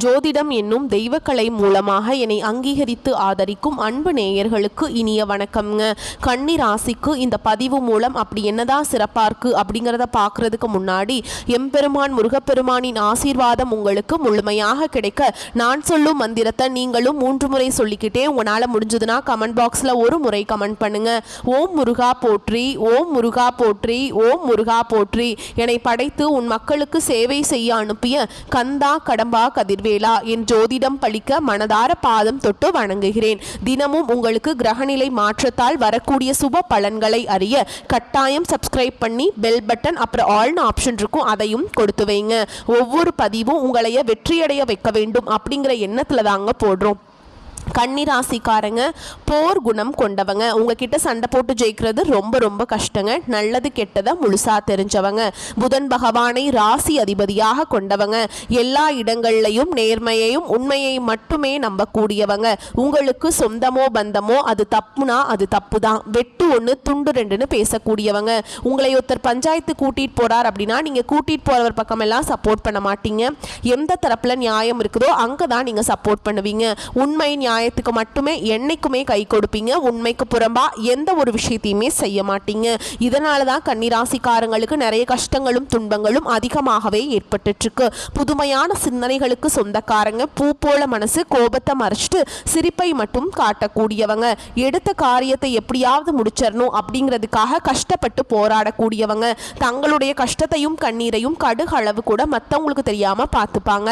ஜோதிடம் என்னும் தெய்வக்கலை மூலமாக என்னை அங்கீகரித்து ஆதரிக்கும் அன்பு நேயர்களுக்கு இனிய வணக்கம்ங்க. கன்னி ராசிக்கு இந்த பதிவு மூலம் அப்படி என்னதான் சிறப்பாக இருக்குது அப்படிங்கிறத பார்க்குறதுக்கு முன்னாடி எம்பெருமான் முருகப்பெருமானின் ஆசீர்வாதம் உங்களுக்கு முழுமையாக கிடைக்க நான் சொல்லும் மந்திரத்தை நீங்களும் 3 முறை சொல்லிக்கிட்டே உங்களால் முடிஞ்சதுன்னா கமெண்ட் பாக்ஸில் ஒரு முறை கமெண்ட் பண்ணுங்க. ஓம் முருகா போற்றி, ஓம் முருகா போற்றி, ஓம் முருகா போற்றி. என்னை படைத்து உன் மக்களுக்கு சேவை செய்ய அனுப்பிய கந்தா கடம்பா கதிர்வேலா என் ஜோதிடம் பழிக்க மனதார பாதம் தொட்டு வணங்குகிறேன். தினமும் உங்களுக்கு கிரகநிலை மாற்றத்தால் வரக்கூடிய சுப பலன்களை அறிய கட்டாயம் சப்ஸ்கிரைப் பண்ணி பெல் பட்டன் அப்புறம் ஆல்னு ஆப்ஷன் இருக்கும், அதையும் கொடுத்து வைங்க. ஒவ்வொரு பதிவும் உங்களைய வெற்றியடைய வைக்க வேண்டும் அப்படிங்கிற எண்ணத்துல தாங்க போடுறோம். கன்னிராசிக்காரங்க போர் குணம் கொண்டவங்க. உங்ககிட்ட சண்டை போட்டு ஜெயிக்கிறது ரொம்ப ரொம்ப கஷ்டங்க. நல்லது கெட்டதை முழுசா தெரிஞ்சவங்க. புதன் பகவானை ராசி அதிபதியாக கொண்டவங்க. எல்லா இடங்கள்லையும் நேர்மையையும் உண்மையை மட்டுமே நம்பக்கூடியவங்க. உங்களுக்கு சொந்தமோ பந்தமோ அது தப்புனா அது தப்பு தான். வெட்டு ஒன்று துண்டு ரெண்டுன்னு பேசக்கூடியவங்க. உங்களை ஒருத்தர் பஞ்சாயத்து கூட்டிட்டு போறார் அப்படின்னா நீங்க கூட்டிட்டு போறவர் பக்கமெல்லாம் சப்போர்ட் பண்ண மாட்டீங்க. எந்த தரப்புல நியாயம் இருக்குதோ அங்கதான் நீங்க சப்போர்ட் பண்ணுவீங்க. உண்மை நியாயத்துக்கு மட்டுமே என்னைக்குமே கை கொடுப்பீங்க. உண்மைக்கு புறம்பா எந்த ஒரு விஷயத்தையுமே செய்ய மாட்டீங்க. இதனால தான் கன்னிராசிக்காரங்களுக்கு நிறைய கஷ்டங்களும் துன்பங்களும் அதிகமாகவே ஏற்பட்டு இருக்கு. புதுமையான சிந்தனைகளுக்கு சொந்தக்காரங்க. பூ போல மனசு, கோபத்தை மறைச்சிட்டு சிரிப்பை மட்டும் காட்டக்கூடியவங்க. எடுத்த காரியத்தை எப்படியாவது முடிச்சிடணும் அப்படிங்கிறதுக்காக கஷ்டப்பட்டு போராடக்கூடியவங்க. தங்களுடைய கஷ்டத்தையும் கண்ணீரையும் கடுகளவு கூட மற்றவங்களுக்கு தெரியாம பார்த்துப்பாங்க.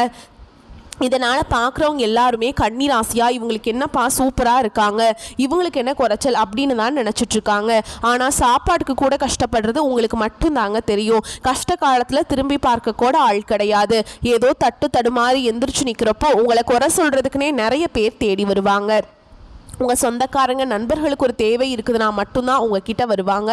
இதனால் பார்க்குறவங்க எல்லாருமே கன்னி ராசியாக இவங்களுக்கு என்னப்பா சூப்பராக இருக்காங்க, இவங்களுக்கு என்ன குறைச்சல் அப்படின்னு தான் நினச்சிட்ருக்காங்க. ஆனால் சாப்பாட்டுக்கு கூட கஷ்டப்படுறது உங்களுக்கு மட்டும்தாங்க தெரியும். கஷ்ட காலத்தில் திரும்பி பார்க்க கூட ஆள் கிடையாது. ஏதோ தட்டு தடுமாறி எந்திரிச்சு நிற்கிறப்போ உங்களை குறை சொல்கிறதுக்குனே நிறைய பேர் தேடி வருவாங்க. உங்கள் சொந்தக்காரங்க நண்பர்களுக்கு ஒரு தேவை இருக்குதுன்னா மட்டும்தான் உங்ககிட்ட வருவாங்க.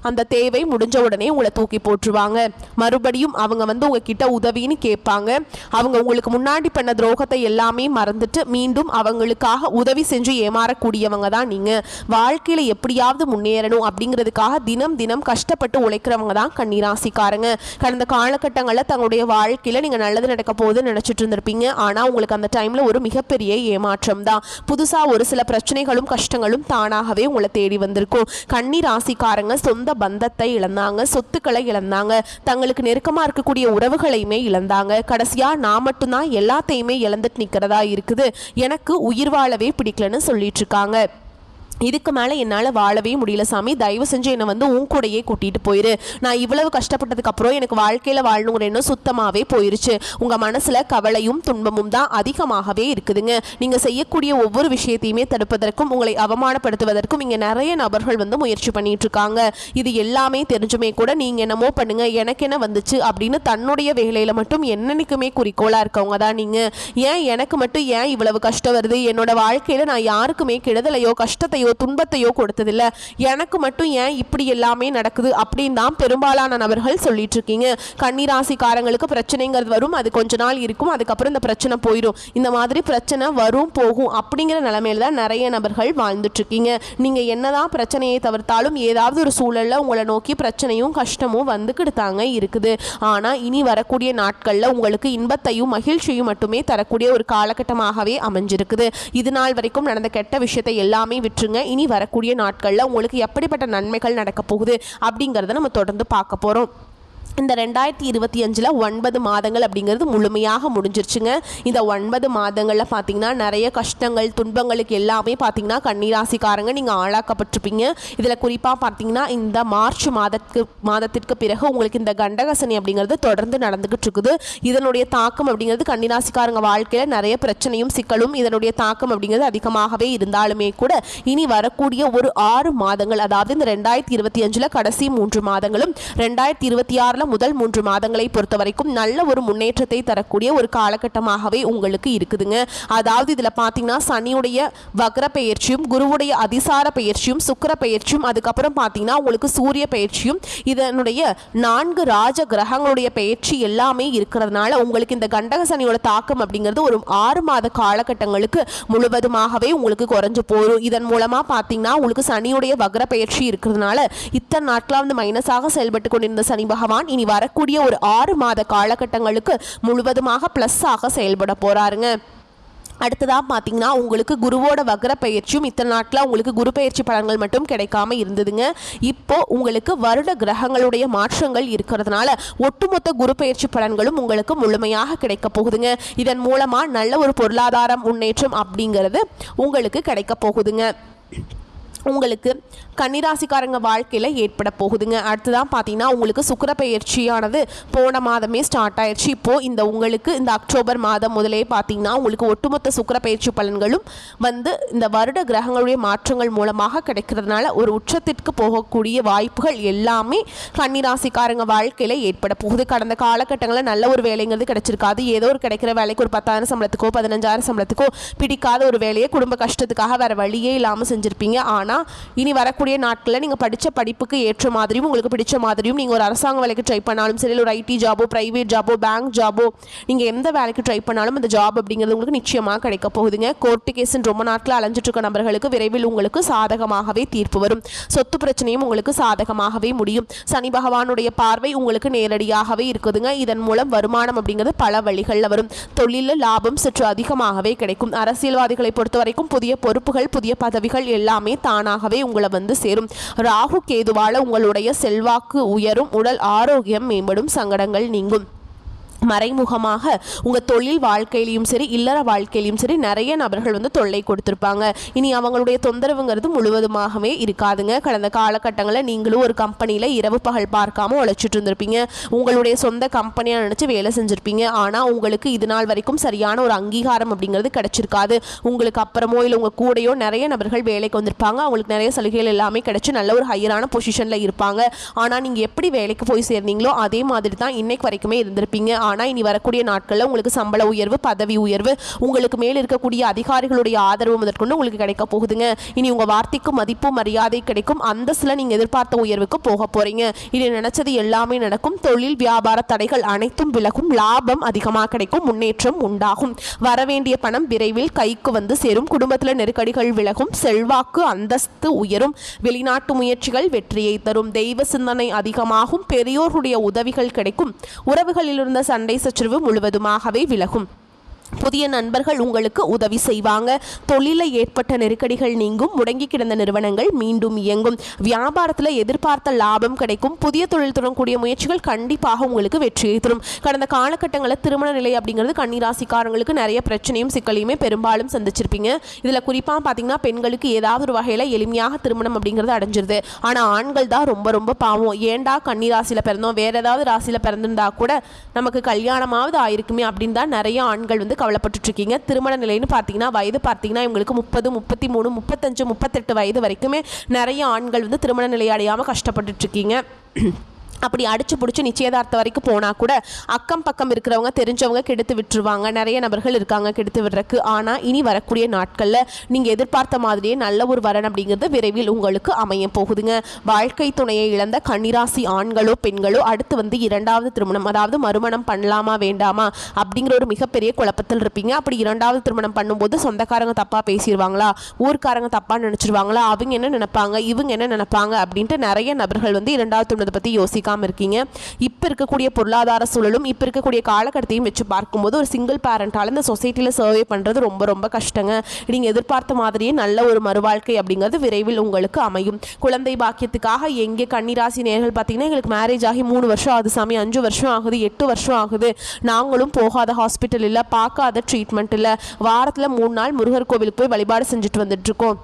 அந்த தேவை முடிஞ்ச உடனே உங்களை தூக்கி போட்டுருவாங்க. மறுபடியும் அவங்க உங்ககிட்ட உதவின்னு கேட்பாங்க. அவங்க உங்களுக்கு முன்னாடி பண்ண துரோகத்தை எல்லாமே மறந்துட்டு மீண்டும் அவங்களுக்காக உதவி செஞ்சு ஏமாறக்கூடியவங்க தான் நீங்கள். வாழ்க்கையில் எப்படியாவது முன்னேறணும் அப்படிங்கிறதுக்காக தினம் தினம் கஷ்டப்பட்டு உழைக்கிறவங்க தான் கன்னிராசிக்காரங்க. கடந்த காலகட்டங்களில் தங்களுடைய வாழ்க்கையில் நீங்கள் நல்லது நடக்க போகுதுன்னு நினச்சிட்டு இருந்திருப்பீங்க. ஆனால் உங்களுக்கு அந்த டைமில் ஒரு மிகப்பெரிய ஏமாற்றம் தான். புதுசாக ஒரு சில பிரச்சனைகளும் கஷ்டங்களும் தானாகவே உங்களை தேடி வந்திருக்கும். கன்னி ராசிக்காரங்க சொந்த பந்தத்தை இழந்தாங்க, சொத்துக்களை இழந்தாங்க, தங்களுக்கு நெருக்கமா இருக்கக்கூடிய உறவுகளையுமே இழந்தாங்க. கடைசியா நான் மட்டும்தான் எல்லாத்தையுமே இழந்துட்டு நிக்கிறதா இருக்குது, எனக்கு உயிர் வாழவே பிடிக்கலன்னு சொல்லிட்டு இருக்காங்க. இதுக்கு மேலே என்னால் வாழவே முடியல சாமி, தயவு செஞ்சு என்னை உன் கூடையே கூட்டிகிட்டு போயிரு. நான் இவ்வளவு கஷ்டப்பட்டதுக்கப்புறம் எனக்கு வாழ்க்கையில் வாழணுங்கிற எண்ணம் சுத்தமாகவே போயிருச்சு. உங்கள் மனசில் கவலையும் துன்பமும் தான் அதிகமாகவே இருக்குதுங்க. நீங்கள் செய்யக்கூடிய ஒவ்வொரு விஷயத்தையுமே தடுப்பதற்கும் உங்களை அவமானப்படுத்துவதற்கும் இங்கே நிறைய நபர்கள் முயற்சி பண்ணிட்டு இருக்காங்க. இது எல்லாமே தெரிஞ்சுமே கூட நீங்கள் என்னமோ பண்ணுங்க, எனக்கு என்ன வந்துச்சு அப்படின்னு தன்னுடைய வேலையில் மட்டும் என்னைக்குமே குறிக்கோளாக இருக்கவங்க தான் நீங்கள். ஏன் எனக்கு மட்டும் ஏன் இவ்வளவு கஷ்டம் வருது, என்னோட வாழ்க்கையில் நான் யாருக்குமே கெடுதலையோ கஷ்டத்தையோ துன்பத்தையோ கொடுத்ததில்ல, எனக்கு மட்டும் ஏன் இப்படி எல்லாமே நடக்குது அப்படின்னு தான் பெரும்பாலான நபர்கள் சொல்லிட்டு இருக்கீங்க. கன்னிராசிக்காரங்களுக்கு பிரச்சனைங்கிறது வரும், அது கொஞ்ச நாள் இருக்கும், அதுக்கப்புறம் இந்த பிரச்சனை போயிடும். இந்த மாதிரி பிரச்சனை வரும் போகும் அப்படிங்கிற நிலைமையில தான் நிறைய நபர்கள் வாழ்ந்துட்டு இருக்கீங்க. நீங்க என்னதான் பிரச்சனையை தவிர்த்தாலும் ஏதாவது ஒரு சூழல்ல உங்களை நோக்கி பிரச்சனையும் கஷ்டமும் வந்துக்கிட்டு தாங்க இருக்குது. ஆனா இனி வரக்கூடிய நாட்கள்ல உங்களுக்கு இன்பத்தையும் மகிழ்ச்சியும் மட்டுமே தரக்கூடிய ஒரு காலகட்டமாகவே அமைஞ்சிருக்குது. இது நாள் வரைக்கும் நடந்த கெட்ட விஷயத்தை எல்லாமே விட்டுருங்க. இனி வரக்கூடிய நாட்களில் உங்களுக்கு எப்படிப்பட்ட நன்மைகள் நடக்க போகுது அப்படிங்கிறத நம்ம தொடர்ந்து பார்க்க போகிறோம். இந்த 2025 9 மாதங்கள் அப்படிங்கிறது முழுமையாக முடிஞ்சிருச்சுங்க. இந்த 9 மாதங்களில் பார்த்தீங்கன்னா நிறைய கஷ்டங்கள் துன்பங்களுக்கு எல்லாமே பார்த்தீங்கன்னா கன்னிராசிக்காரங்க நீங்கள் ஆளாக்கப்பட்டிருப்பீங்க. இதில் குறிப்பாக பார்த்தீங்கன்னா இந்த மார்ச் மாதத்திற்கு பிறகு உங்களுக்கு இந்த கண்டகசனி அப்படிங்கிறது தொடர்ந்து நடந்துகிட்டு இருக்குது. இதனுடைய தாக்கம் அப்படிங்கிறது கன்னிராசிக்காரங்க வாழ்க்கையில் நிறைய பிரச்சனையும் சிக்கலும் இதனுடைய தாக்கம் அப்படிங்கிறது அதிகமாகவே இருந்தாலுமே கூட இனி வரக்கூடிய ஒரு 6 மாதங்கள், அதாவது இந்த 2025 கடைசி 3 மாதங்களும் 2026 முதல் 3 மாதங்களை பொறுத்த வரைக்கும் நல்ல ஒரு முன்னேற்றத்தை தரக்கூடிய ஒரு காலகட்டமாகவே உங்களுக்கு இருக்குதுங்க. அதாவது இதுல பாத்தீங்கன்னா சனியுடைய வக்ர பெயர்ச்சியும் குருவுடைய அதிசார பெயர்ச்சியும் சுக்கிர பெயர்ச்சியும் அதுக்கப்புறம் பாத்தீங்கன்னா உங்களுக்கு சூரிய பெயர்ச்சியும் இதனுடைய 4 ராஜ கிரகங்களுடைய பெயர்ச்சி எல்லாமே இருக்கிறதுனால உங்களுக்கு இந்த கண்டக சனியோட தாக்கம் அப்படிங்கிறது ஒரு 6 மாத காலகட்டங்களுக்கு முழுவதுமாகவே உங்களுக்கு குறைஞ்சு போகும். இதன் மூலமா பாத்தீங்கன்னா உங்களுக்கு சனியுடைய வக்ர பெயர்ச்சி இருக்கிறதுனால இத்தனை நாட்களா மைனஸாக செயல்பட்டு கொண்டிருந்த சனி பகவான் இனி வரக்கூடிய ஒரு 6 மாத காலகட்டங்களுக்கு முழுவதுமாக ப்ளஸ்ஸாக செயல்பட போகிறாருங்க. அடுத்ததாக பார்த்தீங்கன்னா உங்களுக்கு குருவோட வக்ர பயிற்சியும் இத்தனை நாட்டில் உங்களுக்கு குரு பயிற்சி பலன்கள் மட்டும் கிடைக்காம இருந்ததுங்க. இப்போ உங்களுக்கு வருட கிரகங்களுடைய மாற்றங்கள் இருக்கிறதுனால ஒட்டுமொத்த குரு பயிற்சி பலன்களும் உங்களுக்கு முழுமையாக கிடைக்க போகுதுங்க. இதன் மூலமாக நல்ல ஒரு பொருளாதார முன்னேற்றம் அப்படிங்கிறது உங்களுக்கு கிடைக்க போகுதுங்க. உங்களுக்கு கன்னிராசிக்காரங்க வாழ்க்கையில் ஏற்பட போகுதுங்க. அடுத்ததான் பார்த்தீங்கன்னா உங்களுக்கு சுக்கிர பயிற்சியானது போன மாதமே ஸ்டார்ட் ஆயிடுச்சு. இப்போது உங்களுக்கு இந்த அக்டோபர் மாதம் முதலே பார்த்தீங்கன்னா உங்களுக்கு ஒட்டுமொத்த சுக்கிர பயிற்சி பலன்களும் இந்த வருட கிரகங்களுடைய மாற்றங்கள் மூலமாக கிடைக்கிறதுனால ஒரு உச்சத்திற்கு போகக்கூடிய வாய்ப்புகள் எல்லாமே கன்னிராசிக்காரங்க வாழ்க்கையில் ஏற்பட போகுது. கடந்த காலகட்டங்களில் நல்ல ஒரு வேலைங்கிறது கிடைச்சிருக்காது. ஏதோ ஒரு கிடைக்கிற வேலைக்கு ஒரு 10,000 சம்பளத்துக்கோ 15,000 சம்பளத்துக்கோ பிடிக்காத ஒரு வேலையை குடும்ப கஷ்டத்துக்காக வேறு வழியே இல்லாமல் செஞ்சுருப்பீங்க. ஆனால் இனி வரக்கூடிய நாட்களில் நீங்கள் படித்த படிப்புக்கு ஏற்ற மாதிரியும் உங்களுக்கு பிடிச்ச மாதிரியும் நீங்கள் ஒரு அரசாங்க வேலைக்கு ட்ரை பண்ணாலும் சரி, ஒரு ஐடி ஜாபோ, பிரைவேட் ஜாபோ, பேங்க் ஜாபோ, நீங்கள் எந்த வேலைக்கு ட்ரை பண்ணாலும் அந்த ஜாப் அப்படிங்கிறது உங்களுக்கு நிச்சயமாக கிடைக்க போகுதுங்க. கோர்ட்டு கேஸுன்னு ரொம்ப நாட்கள் அலைஞ்சிட்டு இருக்க நபர்களுக்கு விரைவில் உங்களுக்கு சாதகமாகவே தீர்ப்பு வரும். சொத்து பிரச்சனையும் உங்களுக்கு சாதகமாகவே முடியும். சனி பகவானுடைய பார்வை உங்களுக்கு நேரடியாகவே இருக்குதுங்க. இதன் மூலம் வருமானம் அப்படிங்கிறது பல வழிகளில் வரும். தொழிலில் லாபம் சற்று அதிகமாகவே கிடைக்கும். அரசியல்வாதிகளை பொறுத்த வரைக்கும் புதிய பொறுப்புகள், புதிய பதவிகள் எல்லாமே தானாகவே உங்களை சேரும். ராகு கேதுவால உங்களுடைய செல்வாக்கு உயரும், உடல் ஆரோக்கியம் மேம்படும், சங்கடங்கள் நீங்கும். மறைமுகமாக உங்கள் தொழில் வாழ்க்கையிலையும் சரி, இல்லற வாழ்க்கையிலையும் சரி நிறைய நபர்கள் தொல்லை கொடுத்துருப்பாங்க. இனி அவங்களுடைய தொந்தரவுங்கிறது முழுவதுமாகவே இருக்காதுங்க. கடந்த காலகட்டங்களில் நீங்களும் ஒரு கம்பெனியில் இரவு பகல் பார்க்காம உழைச்சிட்டு இருந்திருப்பீங்க. உங்களுடைய சொந்த கம்பெனியாக நினச்சி வேலை செஞ்சுருப்பீங்க. ஆனால் உங்களுக்கு இது நாள் வரைக்கும் சரியான ஒரு அங்கீகாரம் அப்படிங்கிறது கிடைச்சிருக்காது. உங்களுக்கு அப்புறமோ இல்லை உங்கள் கூடையோ நிறைய நபர்கள் வேலைக்கு வந்திருப்பாங்க. அவங்களுக்கு நிறைய சலுகைகள் எல்லாமே கிடைச்சி நல்ல ஒரு ஹையரான பொசிஷனில் இருப்பாங்க. ஆனால் நீங்கள் எப்படி வேலைக்கு போய் சேர்ந்தீங்களோ அதே மாதிரி தான் இன்னைக்கு வரைக்குமே இருந்திருப்பீங்க. ஆனால் இனி வரக்கூடிய நாட்களில் உங்களுக்கு சம்பள உயர்வு, பதவி உயர்வு, உங்களுக்கு மேல் இருக்கக்கூடிய அதிகாரிகளுடைய ஆதரவு முதற்கொண்டு உங்களுக்கு கிடைக்க போகுதுங்க. இனி உங்கள் வார்த்தைக்கு மதிப்பு மரியாதை கிடைக்கும். அந்தஸ்தில் நீங்கள் எதிர்பார்த்த உயர்வுக்கு போக போகிறீங்க. இனி நினைச்சது எல்லாமே நடக்கும். தொழில் வியாபார தடைகள் அனைத்தும் விலகும். லாபம் அதிகமாக கிடைக்கும். முன்னேற்றம் உண்டாகும். வரவேண்டிய பணம் விரைவில் கைக்கு சேரும். குடும்பத்தில் நெருக்கடிகள் விலகும். செல்வாக்கு அந்தஸ்து உயரும். வெளிநாட்டு முயற்சிகள் வெற்றியை தரும். தெய்வ சிந்தனை அதிகமாகும். பெரியோருடைய உதவிகள் கிடைக்கும். உறவுகளில் இருந்த சண்டை சச்சரவு முழுவதுமாகவே விலகும். புதிய நண்பர்கள் உங்களுக்கு உதவி செய்வாங்க. தொழிலில் ஏற்பட்ட நெருக்கடிகள் நீங்கும். முடங்கி கிடந்த நிறுவனங்கள் மீண்டும் இயங்கும். வியாபாரத்தில் எதிர்பார்த்த லாபம் கிடைக்கும். புதிய தொழில் தொடங்கக்கூடிய முயற்சிகள் கண்டிப்பாக உங்களுக்கு வெற்றியை தரும். கடந்த காலகட்டங்களில் திருமண நிலை அப்படிங்கிறது கன்னிராசிக்காரங்களுக்கு நிறைய பிரச்சனையும் சிக்கலையுமே பெரும்பாலும் சந்திச்சிருப்பீங்க. இதில் குறிப்பாக பார்த்தீங்கன்னா பெண்களுக்கு ஏதாவது ஒரு வகையில் எளிமையாக திருமணம் அப்படிங்கிறது அடைஞ்சிருது. ஆனால் ஆண்கள் தான் ரொம்ப ரொம்ப பாவம். ஏண்டா கன்னிராசியில் பிறந்தோம், வேற ஏதாவது ராசியில் பிறந்திருந்தா கூட நமக்கு கல்யாணமாவது ஆயிருக்குமே அப்படின்னு தான் நிறைய ஆண்கள் கவலைப்பட்டு இருக்கீங்க. திருமண நிலைன்னு பார்த்தீங்கன்னா வயது பார்த்தீங்கன்னா இவங்களுக்கு 30, 33, 35, 38 வயது வரைக்குமே நிறைய ஆண்கள் திருமண நிலை அடையாமல் கஷ்டப்பட்டு இருக்கீங்க. அப்படி அடிச்சு பிடிச்சி நிச்சயதார்த்தம் வரைக்கும் போனால் கூட அக்கம் பக்கம் இருக்கிறவங்க தெரிஞ்சவங்க கெடுத்து விட்டுருவாங்க. நிறைய நபர்கள் இருக்காங்க கெடுத்து விடுறதுக்கு. ஆனால் இனி வரக்கூடிய நாட்களில் நீங்கள் எதிர்பார்த்த மாதிரியே நல்ல ஒரு வரன் அப்படிங்கிறது விரைவில் உங்களுக்கு அமைய போகுதுங்க. வாழ்க்கை துணையை இழந்த கன்னிராசி ஆண்களோ பெண்களோ அடுத்து இரண்டாவது திருமணம், அதாவது மறுமணம் பண்ணலாமா வேண்டாமா அப்படிங்கிற ஒரு மிகப்பெரிய குழப்பத்தில் இருப்பீங்க. அப்படி இரண்டாவது திருமணம் பண்ணும்போது சொந்தக்காரங்க தப்பாக பேசிடுவாங்களா, ஊர்க்காரங்க தப்பாக நினச்சிருவாங்களா, அவங்க என்ன நினைப்பாங்க, இவங்க என்ன நினைப்பாங்க அப்படின்ட்டு நிறைய நபர்கள் இரண்டாவது திருமணத்தை பற்றி யோசிக்காம இருக்கீங்க. இப்ப இருக்கக்கூடிய பொருளாதார சூழலும் இப்ப இருக்கக்கூடிய காலகட்டத்தையும் வச்சு பார்க்கும்போது ஒரு சிங்கிள் பேரண்டால இந்த சொசைட்டில சர்வே பண்றது ரொம்ப ரொம்ப கஷ்டங்க. நீங்க எதிர்பார்த்த மாதிரியே நல்ல ஒரு மறுவாழ்க்கை அப்படிங்கிறது விரைவில் உங்களுக்கு அமையும். குழந்தை பாக்கியத்துக்காக எங்கே கன்னிராசி நேயர்கள் பார்த்தீங்கன்னா எங்களுக்கு மேரேஜ் ஆகி 3 வருஷம் ஆகுது சாமி, 5 வருஷம் ஆகுது, 8 வருஷம் ஆகுது, நாங்களும் போகாத ஹாஸ்பிட்டல் இல்லை, பார்க்காத ட்ரீட்மெண்ட் இல்லை, வாரத்தில் 3 நாள் முருகர் கோவிலுக்கு போய் வழிபாடு செஞ்சுட்டு வந்துட்டு இருக்கோம்,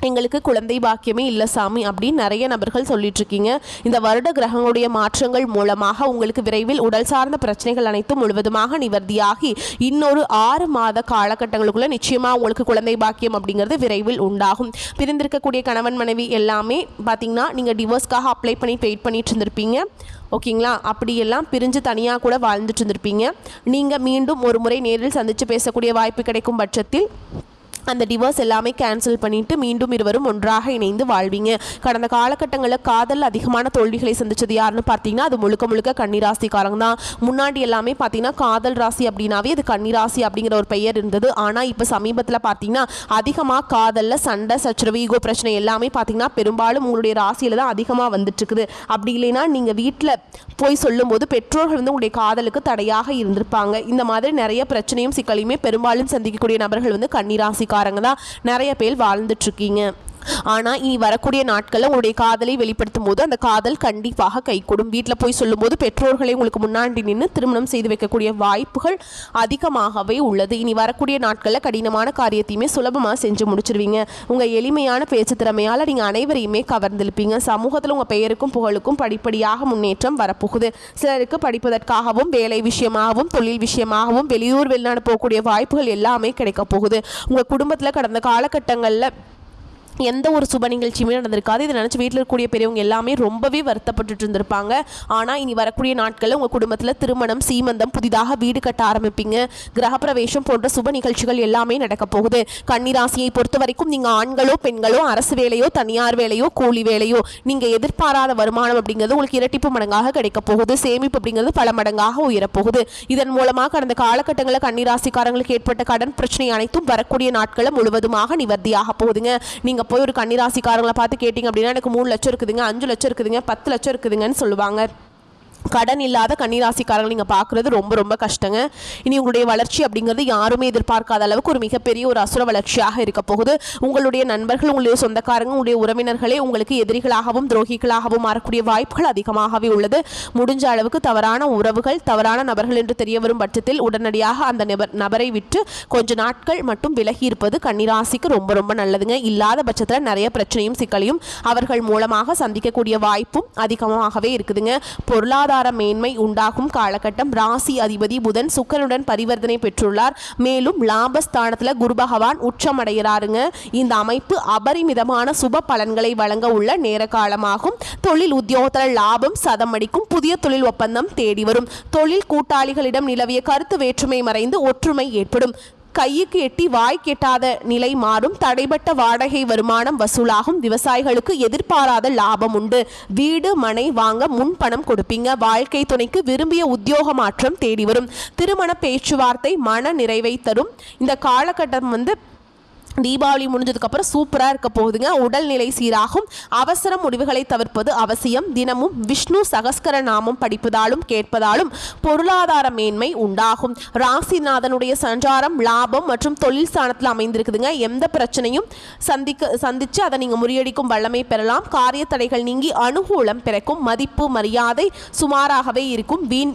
எங்களுக்கு குழந்தை பாக்கியமே இல்லை சாமி அப்படின்னு நிறைய நபர்கள் சொல்லிட்டு இருக்கீங்க. இந்த வருட கிரகங்களுடைய மாற்றங்கள் மூலமாக உங்களுக்கு விரைவில் உடல் சார்ந்த பிரச்சனைகள் அனைத்தும் முழுவதுமாக நிவர்த்தியாகி இன்னொரு 6 மாத காலகட்டங்களுக்குள்ள நிச்சயமா உங்களுக்கு குழந்தை பாக்கியம் அப்படிங்கிறது விரைவில் உண்டாகும். பிரிந்திருக்கக்கூடிய கணவன் மனைவி எல்லாமே பார்த்தீங்கன்னா நீங்கள் டிவோர்ஸ்க்காக அப்ளை பண்ணி வெயிட் பண்ணிட்டு இருந்திருப்பீங்க. ஓகேங்களா, அப்படியெல்லாம் பிரிஞ்சு தனியாக கூட வாழ்ந்துட்டு இருந்திருப்பீங்க. நீங்கள் மீண்டும் ஒரு முறை நேரில் சந்தித்து பேசக்கூடிய வாய்ப்பு கிடைக்கும் பட்சத்தில் அந்த டிவோர்ஸ் எல்லாமே கேன்சல் பண்ணிட்டு மீண்டும் இருவரும் ஒன்றாக இணைந்து வாழ்வீங்க. கடந்த காலகட்டங்களில் காதல் அதிகமான தோல்விகளை சந்திச்சது யாருன்னு பார்த்தீங்கன்னா அது முழுக்க முழுக்க கன்னிராசிக்காரங்க தான். முன்னாடி எல்லாமே பார்த்தீங்கன்னா காதல் ராசி அப்படின்னாவே அது கன்னிராசி அப்படிங்கிற ஒரு பெயர் இருந்தது. ஆனால் இப்போ சமீபத்தில் பார்த்தீங்கன்னா அதிகமாக காதலில் சண்டை சச்சரவு ஈகோ பிரச்சனை எல்லாமே பார்த்தீங்கன்னா பெரும்பாலும் உங்களுடைய ராசியில் தான் அதிகமாக வந்துட்டு இருக்குது. அப்படி இல்லைன்னா நீங்கள் வீட்டில் போய் சொல்லும்போது பெற்றோர்கள் வந்து உங்களுடைய காதலுக்கு தடையாக இருந்திருப்பாங்க. இந்த மாதிரி நிறைய பிரச்சனையும் சிக்கலையுமே பெரும்பாலும் சந்திக்கக்கூடிய நபர்கள் வந்து கன்னிராசிக்காரங்க தான் நிறைய பேர் வாழ்ந்துட்டு இருக்கீங்க. ஆனால் இனி வரக்கூடிய நாட்களில் உங்களுடைய காதலை வெளிப்படுத்தும் போது அந்த காதல் கண்டிப்பாக கைகூடும். வீட்டில் போய் சொல்லும்போது பெற்றோர்களை உங்களுக்கு முன்னாடி நின்று திருமணம் செய்து வைக்கக்கூடிய வாய்ப்புகள் அதிகமாகவே உள்ளது. இனி வரக்கூடிய நாட்களில் கடினமான காரியத்தையுமே சுலபமாக செஞ்சு முடிச்சிருவீங்க. உங்கள் எளிமையான பேச்சு திறமையால் நீங்கள் அனைவரையுமே கவர்ந்திருப்பீங்க. சமூகத்தில் உங்கள் பெயருக்கும் புகழுக்கும் படிப்படியாக முன்னேற்றம் வரப்போகுது. சிலருக்கு படிப்பதற்காகவும் வேலை விஷயமாகவும் தொழில் விஷயமாகவும் வெளியூர் வெளிநாடு போகக்கூடிய வாய்ப்புகள் எல்லாமே கிடைக்க போகுது. உங்கள் குடும்பத்தில் கடந்த காலகட்டங்களில் எந்த ஒரு சுப நிகழ்ச்சியுமே நடந்திருக்காது. இதை நினச்சி வீட்டில் இருக்கக்கூடிய பெரியவங்க எல்லாமே ரொம்பவே வருத்தப்பட்டு இருந்திருப்பாங்க. ஆனால் இனி வரக்கூடிய நாட்களில் உங்கள் குடும்பத்தில் திருமணம் சீமந்தம் புதிதாக வீடு கட்ட ஆரம்பிப்பீங்க. கிரகப்பிரவேசம் போன்ற சுப நிகழ்ச்சிகள் எல்லாமே நடக்க போகுது. கன்னிராசியை பொறுத்த வரைக்கும் நீங்கள் ஆண்களோ பெண்களோ அரசு வேலையோ தனியார் வேலையோ கூலி வேலையோ நீங்கள் எதிர்பாராத வருமானம் அப்படிங்கிறது உங்களுக்கு இரட்டிப்பு மடங்காக கிடைக்க போகுது. சேமிப்பு அப்படிங்கிறது பல மடங்காக உயரப்போகுது. இதன் மூலமாக கடந்த காலகட்டங்களில் கன்னிராசிக்காரங்களுக்கு ஏற்பட்ட கடன் பிரச்சனை அனைத்தும் வரக்கூடிய நாட்களில் முழுவதுமாக நிவர்த்தியாக போகுதுங்க. நீங்கள் போய் ஒரு கன்னிராசிக்காரங்களை பார்த்து கேட்டிங்க அப்படின்னா எனக்கு 3 லட்சம் இருக்குதுங்க, 5 லட்சம் இருக்குதுங்க, 10 லட்சம் இருக்குதுங்கன்னு சொல்லுவாங்க. கடன் இல்லாத கன்னிராசிக்காரங்க நீங்கள் பார்க்குறது ரொம்ப ரொம்ப கஷ்டங்க. இனி உங்களுடைய வளர்ச்சி அப்படிங்கிறது யாருமே எதிர்பார்க்காத அளவுக்கு ஒரு மிகப்பெரிய ஒரு அசுர வளர்ச்சியாக இருக்க போகுது. உங்களுடைய நண்பர்கள் உங்களுடைய சொந்தக்காரங்க உங்களுடைய உறவினர்களே உங்களுக்கு எதிரிகளாகவும் துரோகிகளாகவும் மாறக்கூடிய வாய்ப்புகள் அதிகமாகவே உள்ளது. முடிஞ்ச அளவுக்கு தவறான உறவுகள் தவறான நபர்கள் என்று தெரிய வரும் பட்சத்தில் உடனடியாக அந்த நபரை விட்டு கொஞ்ச நாட்கள் மட்டும் விலகி இருப்பது கன்னிராசிக்கு ரொம்ப ரொம்ப நல்லதுங்க. இல்லாத பட்சத்தில் நிறைய பிரச்சனையும் சிக்கலையும் அவர்கள் மூலமாக சந்திக்கக்கூடிய வாய்ப்பும் அதிகமாகவே இருக்குதுங்க. பொருளாதார மேன்மை உண்டாகும் காலகட்டம். ராசி அதிபதி புதன் சுக்கிரனுடன் பரிவர்த்தனை பெற்றுள்ளார். மேலும் லாபஸ்தானத்துல குரு பகவான் உச்சமடைகிறாருங்க. இந்த அமைப்பு அபரிமிதமான சுப பலன்களை வழங்க உள்ள நேர காலமாகும். தொழில் உத்தியோகத்தில் லாபம் சதம் அடிக்கும். புதிய தொழில் ஒப்பந்தம் தேடி வரும். தொழில் கூட்டாளிகளிடம் நிலவிய கருத்து வேற்றுமை மறைந்து ஒற்றுமை ஏற்படும். கைக்கு எட்டி வாய் கெட்டாத நிலை மாறும். தடைபட்ட வாடகை வருமானம் வசூலாகும். விவசாயிகளுக்கு எதிர்பாராத லாபம் உண்டு. வீடு மனை வாங்க முன்பணம் கொடுப்பீங்க. வாழ்க்கை துணைக்கு விரும்பிய உத்தியோக மாற்றம் தேடி வரும். திருமண பேச்சுவார்த்தை மன நிறைவை தரும். இந்த காலகட்டம் வந்து தீபாவளி முடிஞ்சதுக்கப்புறம் சூப்பராக இருக்க போகுதுங்க. உடல்நிலை சீராகும். அவசர முடிவுகளை தவிர்ப்பது அவசியம். தினமும் விஷ்ணு சகஸ்கர நாமம் படிப்பதாலும் கேட்பதாலும் பொருளாதார மேன்மை உண்டாகும். ராசிநாதனுடைய சஞ்சாரம் லாபம் மற்றும் தொழில் ஸ்தானத்தில் அமைந்திருக்குதுங்க. எந்த பிரச்சனையும் சந்தித்து அதை நீங்கள் முறியடிக்கும் வல்லமை பெறலாம். காரிய தடைகள் நீங்கி அனுகூலம் பிறக்கும். மதிப்பு மரியாதை சுமாராகவே இருக்கும். வீண்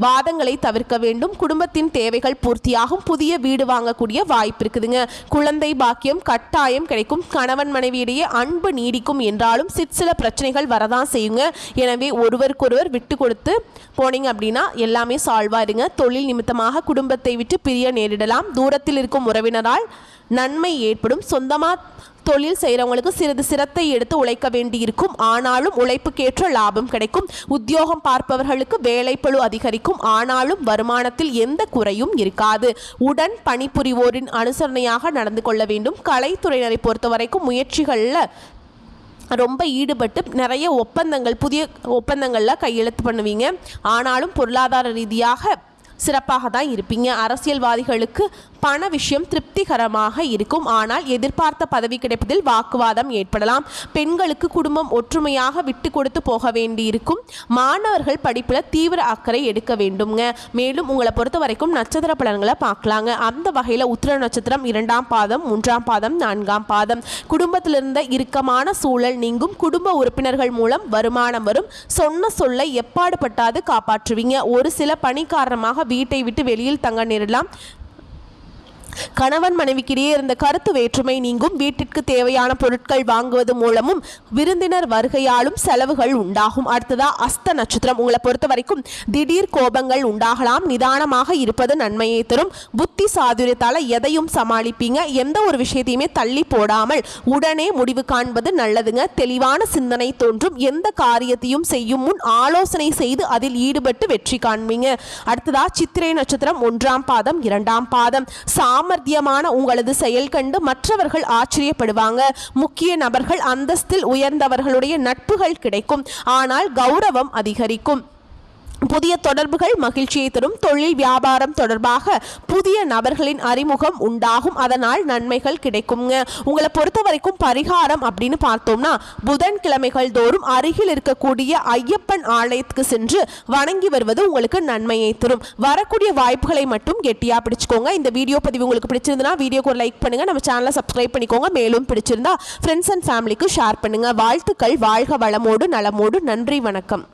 வாதங்களை தவிர்க்க வேண்டும். குடும்பத்தின் தேவைகள் பூர்த்தியாகும். புதிய வீடு வாங்கக்கூடிய வாய்ப்பு இருக்குதுங்க. குழந்தை பாக்கியம் கட்டாயம் கிடைக்கும். கணவன் மனைவியிடையே அன்பு நீடிக்கும் என்றாலும் சிற்சில பிரச்சனைகள் வரதான் செய்யுங்க. எனவே ஒருவருக்கொருவர் விட்டு கொடுத்து போனீங்க அப்படின்னா எல்லாமே சால்வ் ஆயிருங்க. தொழில் நிமித்தமாக குடும்பத்தை விட்டு பிரிய நேரிடலாம். தூரத்தில் இருக்கும் உறவினரால் நன்மை ஏற்படும். சொந்தமாக தொழில் செய்கிறவங்களுக்கு சிறிது சிரத்தை எடுத்து உழைக்க வேண்டியிருக்கும். ஆனாலும் உழைப்புக்கேற்ற லாபம் கிடைக்கும். உத்தியோகம் பார்ப்பவர்களுக்கு வேலைப்பளு அதிகரிக்கும். ஆனாலும் வருமானத்தில் எந்த குறையும் இருக்காது. உடன் பணிபுரிவோரின் அனுசரணையாக நடந்து கொள்ள வேண்டும். கலைத்துறையினரை பொறுத்த வரைக்கும் முயற்சிகளில் ரொம்ப ஈடுபட்டு நிறைய புதிய ஒப்பந்தங்களில் கையெழுத்து பண்ணுவீங்க. ஆனாலும் பொருளாதார ரீதியாக சிறப்பாக தான் இருப்பீங்க. அரசியல்வாதிகளுக்கு பண விஷயம் திருப்திகரமாக இருக்கும். ஆனால் எதிர்பார்த்த பதவி கிடைப்பதில் வாக்குவாதம் ஏற்படலாம். பெண்களுக்கு குடும்பம் ஒற்றுமையாக விட்டு கொடுத்து போக வேண்டியிருக்கும். மாணவர்கள் படிப்பில் தீவிர அக்கறை எடுக்க வேண்டுங்க. மேலும் உங்களை பொறுத்த வரைக்கும் நட்சத்திர பலன்களை பார்க்கலாங்க. அந்த வகையில் உத்திர நட்சத்திரம் 2ஆம் பாதம் 3ஆம் பாதம் 4ஆம் பாதம். குடும்பத்திலிருந்த இறுக்கமான சூழல் நீங்கும். குடும்ப உறுப்பினர்கள் மூலம் வருமானம் வரும். சொன்ன சொல்லை எப்பாடு பட்டாது காப்பாற்றுவீங்க. ஒரு சில பணி காரணமாக வீட்டை விட்டு வெளியில் தங்க நேரலாம். கணவன் மனைவிக்கிடையே இருந்த கருத்து வேற்றுமை நீங்கும். வீட்டிற்கு தேவையான பொருட்கள் வாங்குவது மூலமும் விருந்தினர் வருகையாலும் செலவுகள் உண்டாகும். அடுத்ததா அஸ்த நட்சத்திரம். உங்களை பொறுத்த வரைக்கும் திடீர் கோபங்கள் உண்டாகலாம். நிதானமாக இருப்பது நன்மையை தரும். புத்தி சாதுரியத்தால் எதையும் சமாளிப்பீங்க. எந்த ஒரு விஷயத்தையுமே தள்ளி போடாமல் உடனே முடிவு காண்பது நல்லதுங்க. தெளிவான சிந்தனை தோன்றும். எந்த காரியத்தையும் செய்யும் முன் ஆலோசனை செய்து அதில் ஈடுபட்டு வெற்றி காண்பீங்க. அடுத்ததா சித்திரை நட்சத்திரம் 1ஆம் பாதம் 2ஆம் பாதம். சாமர்த்தியம் சாத்தியமான உங்களது செயல் கண்டு மற்றவர்கள் ஆச்சரியப்படுவாங்க. முக்கிய நபர்கள், அந்தஸ்தில் உயர்ந்தவர்களுடைய நட்புகள் கிடைக்கும். ஆனால் கௌரவம் அதிகரிக்கும். புதிய தொடர்புகள் மகிழ்ச்சியை தரும். தொழில் வியாபாரம் தொடர்பாக புதிய நபர்களின் அறிமுகம் உண்டாகும். அதனால் நன்மைகள் கிடைக்குங்க. உங்களை பொறுத்த வரைக்கும் பரிகாரம் அப்படின்னு பார்த்தோம்னா, புதன்கிழமைகள் தோறும் அருகில் இருக்கக்கூடிய ஐயப்பன் ஆலயத்துக்கு சென்று வணங்கி வருவது உங்களுக்கு நன்மையை தரும். வரக்கூடிய வாய்ப்புகளை மட்டும் கெட்டியா பிடிச்சுக்கோங்க. இந்த வீடியோ பதிவு உங்களுக்கு பிடிச்சிருந்தா வீடியோக்கு ஒரு லைக் பண்ணுங்க. நம்ம சேனலை சப்ஸ்கிரைப் பண்ணிக்கோங்க. மேலும் பிடிச்சிருந்தா ஃப்ரெண்ட்ஸ் அண்ட் ஃபேமிலிக்கு ஷேர் பண்ணுங்க. வாழ்த்துக்கள். வாழ்க வளமோடு நலமோடு. நன்றி, வணக்கம்.